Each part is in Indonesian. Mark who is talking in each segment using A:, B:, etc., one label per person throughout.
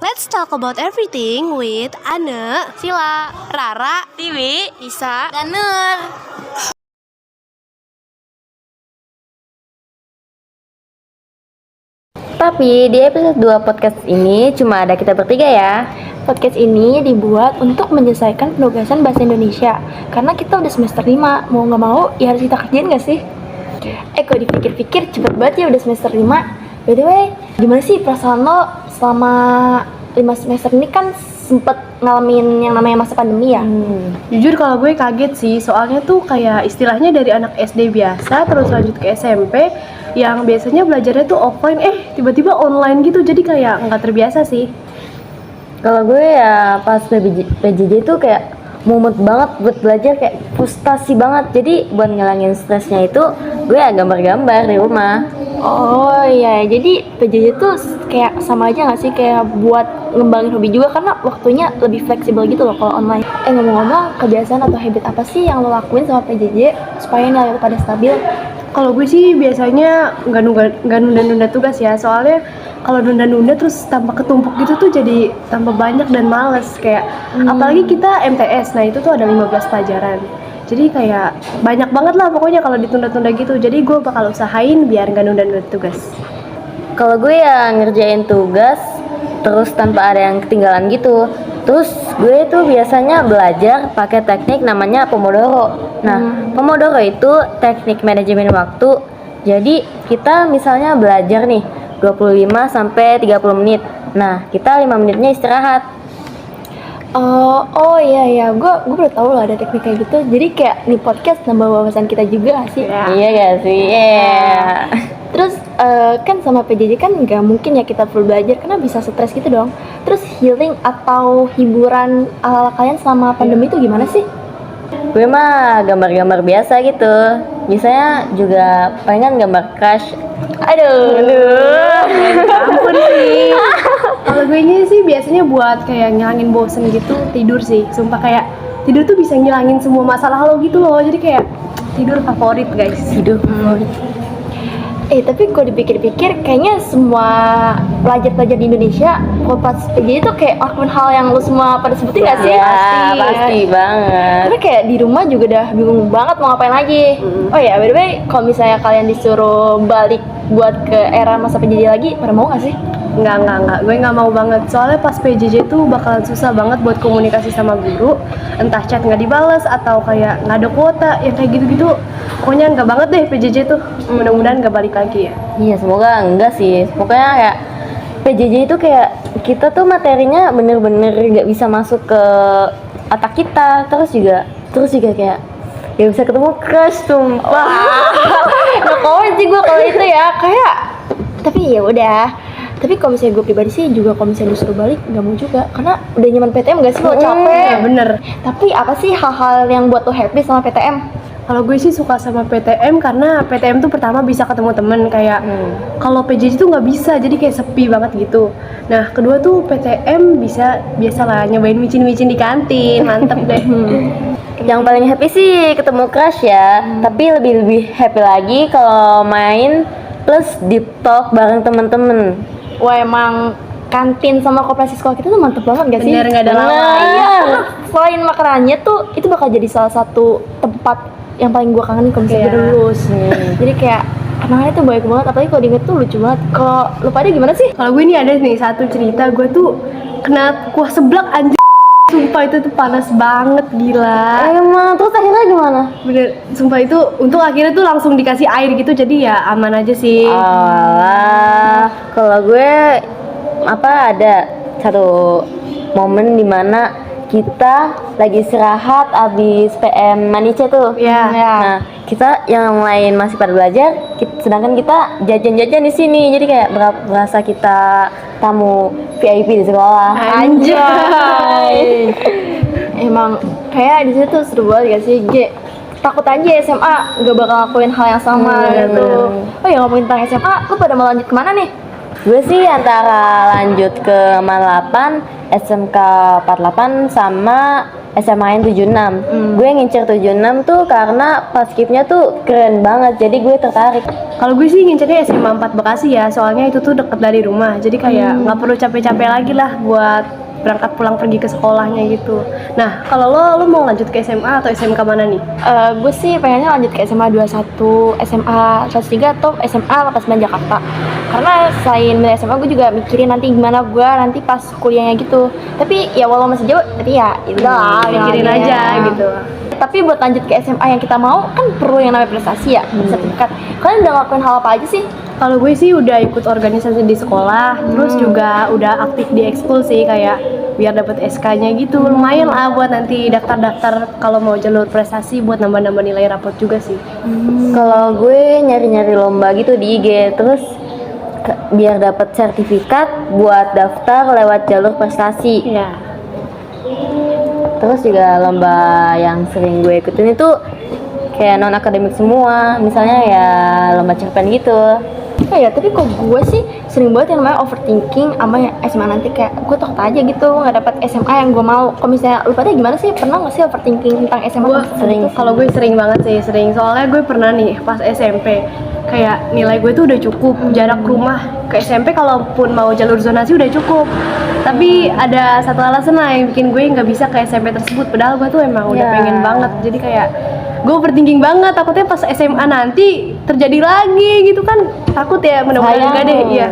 A: Let's talk about everything with Ane,
B: Sila,
A: Rara,
B: Tiwi,
A: Isa,
B: dan Nur. Tapi di episode 2 podcast ini cuma ada kita bertiga ya.
C: Podcast ini dibuat untuk menyelesaikan penugasan bahasa Indonesia. Karena kita udah semester 5, mau gak mau ya harus kita kerjain gak sih? Kok dipikir-pikir cepet banget ya udah semester 5. By the way, gimana sih perasaan lo selama 5 semester ini kan sempet ngalamin yang namanya masa pandemi ya?
D: Jujur kalau gue kaget sih, soalnya tuh kayak istilahnya dari anak SD biasa terus lanjut ke SMP yang biasanya belajarnya tuh offline, tiba-tiba online gitu, jadi kayak nggak terbiasa sih.
B: Kalau gue ya pas PJJ itu kayak mumet banget buat belajar, kayak frustasi banget. Jadi buat ngilangin stresnya itu gue ya gambar-gambar di rumah.
C: Oh iya, jadi PJJ tuh kayak sama aja gak sih kayak buat ngembangin hobi juga karena waktunya lebih fleksibel gitu loh kalau online. Ngomong-ngomong, kebiasaan atau habit apa sih yang lo lakuin sama PJJ supaya nilai lo pada stabil?
D: Kalau gue sih biasanya nggak nunda-nunda tugas ya, soalnya kalau nunda-nunda terus tambah ketumpuk gitu tuh jadi tambah banyak dan males kayak apalagi kita MTS, nah itu tuh ada 15 pelajaran. Jadi kayak banyak banget lah pokoknya kalau ditunda-tunda gitu. Jadi gue bakal usahain biar nggak nunda-nunda tugas.
B: Kalau gue ya ngerjain tugas terus tanpa ada yang ketinggalan gitu. Terus gue tuh biasanya belajar pakai teknik namanya Pomodoro. Nah, Pomodoro itu teknik manajemen waktu. Jadi kita misalnya belajar nih 25 sampai 30 menit. Nah, kita 5 menitnya istirahat.
C: Oh iya, gue baru tahu loh ada teknik kayak gitu. Jadi kayak nih podcast nambah wawasan kita juga gak sih?
B: Iya gak sih? Iya.
C: Terus kan sama PJJ kan nggak mungkin ya kita full belajar karena bisa stres gitu dong. Terus healing atau hiburan ala kalian selama pandemi itu gimana sih?
B: Gue mah gambar-gambar biasa gitu. Biasanya juga palingan gambar crush. Aduh.
D: Ampun sih. Kalau gue nya sih biasanya buat kayak ngilangin bosen gitu, tidur sih. Sumpah kayak tidur tuh bisa ngilangin semua masalah lo gitu loh. Jadi kayak tidur favorit guys.
B: Tidur favorit.
C: Tapi kalau dipikir-pikir kayaknya semua pelajar-pelajar di Indonesia kalau pas PJJ itu kayak lakuin hal yang lu semua pada sebutin gak sih?
B: Ya, pasti banget.
C: Tapi kayak di rumah juga udah bingung banget mau ngapain lagi. Oh ya, by the way, kalau misalnya kalian disuruh balik buat ke era masa PJJ lagi, pada mau gak sih?
D: Enggak, gue nggak mau banget. Soalnya pas PJJ tuh bakalan susah banget buat komunikasi sama guru. Entah chat nggak dibalas atau kayak nggak ada kuota, ya kayak gitu-gitu. Pokoknya nggak banget deh PJJ tuh. Mudah-mudahan nggak balik lagi ya.
B: Iya, semoga enggak sih. Pokoknya kayak PJJ itu kayak kita tuh materinya bener-bener nggak bisa masuk ke otak kita. Terus juga kayak nggak bisa ketemu crush, sumpah.
C: Nah, komen sih gue kalau itu ya kayak. Tapi ya udah. Tapi kalau misalnya gue pribadi sih juga kalau misalnya disuruh balik nggak mau juga karena udah nyaman PTM gak sih lo capek.
D: Ya bener.
C: Tapi apa sih hal-hal yang buat lo happy sama PTM?
D: Kalau gue sih suka sama PTM karena PTM tuh pertama bisa ketemu temen kayak kalau PJJ tuh nggak bisa, jadi kayak sepi banget gitu. Nah kedua tuh PTM bisa biasalah nyobain micin-micin di kantin, mantep deh.
B: Yang paling happy sih ketemu crush ya. Tapi lebih happy lagi kalau main plus deep talk bareng temen-temen.
C: Wah emang kantin sama koperasi sekolah kita tuh mantep banget gak sih?
D: Bener, nggak ada lawan.
C: Iya, selain makanannya tuh itu bakal jadi salah satu tempat yang paling gue kangenin kalau misalnya gue lulus. Jadi kayak kenangannya tuh baik banget, apalagi kalau diinget tuh lucu banget. Kalau lu pada gimana sih?
D: Kalau gue ini ada nih satu cerita, gue tuh kena kuah seblak anjir. Sumpah itu tuh panas banget, gila.
B: Emang, terus akhirnya gimana?
D: Bener, sumpah itu untuk akhirnya tuh langsung dikasih air gitu, jadi ya aman aja sih.
B: Alah, kalau gue ada satu momen dimana kita lagi istirahat abis PM Manice tuh.
D: Iya.
B: Nah, kita yang lain masih pada belajar, sedangkan kita jajan-jajan di sini. Jadi kayak berasa kita tamu VIP di sekolah.
D: Anjay.
C: Emang kayak di situ tuh seru banget gak sih? Takut aja SMA gak bakal lakuin hal yang sama gitu. Oh ya ngomongin tentang SMA, lu pada mau lanjut kemana nih?
B: Gue sih antara lanjut ke 8, SMK 48 sama SMA-in 76. Gue ngincer 76 tuh karena pas skipnya tuh keren banget, jadi gue tertarik.
D: Kalau gue sih ngincernya SMA 4 Bekasi ya, soalnya itu tuh deket dari rumah. Jadi kayak nggak perlu capek-capek lagi lah buat berangkat pulang pergi ke sekolahnya gitu. Nah, kalau lo mau lanjut ke SMA atau SMK mana nih?
C: Gue sih pengennya lanjut ke SMA 21, SMA 103 atau SMA 89 Jakarta. Karena selain milih SMA gue juga mikirin nanti gimana gue nanti pas kuliahnya gitu. Tapi ya walau masih jauh, tapi ya udah
D: Mikirin aja gitu.
C: Tapi buat lanjut ke SMA yang kita mau kan perlu yang namanya prestasi ya, sertifikat. Kalian udah ngelakuin hal apa aja sih?
D: Kalau gue sih udah ikut organisasi di sekolah, terus juga udah aktif di ekskul sih, kayak biar dapat SK-nya gitu. Lumayan lah buat nanti daftar-daftar kalau mau jalur prestasi buat nambah-nambah nilai rapot juga sih.
B: Kalau gue nyari-nyari lomba gitu di IG, terus biar dapat sertifikat buat daftar lewat jalur prestasi.
D: Iya.
B: Terus juga lomba yang sering gue ikutin itu kayak non akademik semua, misalnya ya lomba cerpen gitu.
C: Ya, tapi kok gue sih sering banget yang namanya overthinking sama yang SMA nanti kayak gue takut aja gitu nggak dapat SMA yang gue mau. Kalau misalnya lu pada gimana sih, pernah nggak sih overthinking tentang SMA?
D: Gue sering. Kalau gue sering banget sih, sering. Soalnya gue pernah nih pas SMP kayak nilai gue tuh udah cukup, jarak rumah ke SMP kalaupun mau jalur zonasi udah cukup. Tapi ada satu alasan lah yang bikin gue nggak bisa ke SMP tersebut. Padahal gue tuh emang udah pengen banget. Jadi kayak gue overthinking banget, takutnya pas SMA nanti terjadi lagi gitu kan, takut ya, mudah-mudahan enggak deh. Iya.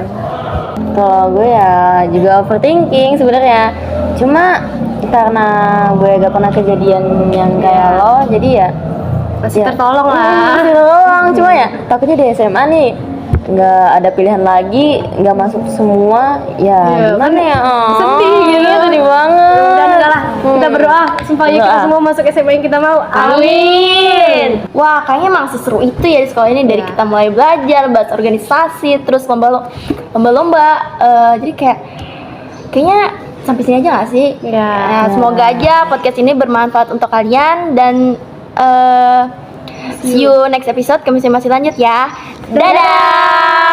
B: Kalau gue ya juga overthinking sebenarnya, cuma karena gue gak pernah kejadian yang kayak lo, jadi ya
D: Masih
B: ya,
D: tertolong lah.
B: masih tertolong. Cuma ya takutnya di SMA nih nggak ada pilihan lagi, nggak masuk semua, ya gimana ya?
D: Sedih gitu.
B: Sedih banget.
D: Dan enggak lah, kita berdoa supaya kita semua masuk SMA yang kita mau. Amin.
C: Wah, kayaknya emang seseru itu ya di sekolah ini, dari kita mulai belajar, bahas organisasi, terus lomba-lomba. Jadi kayaknya sampai sini aja nggak sih?
D: Ya.
C: Semoga aja podcast ini bermanfaat untuk kalian dan see you next episode. Kami masih lanjut ya. Dadah.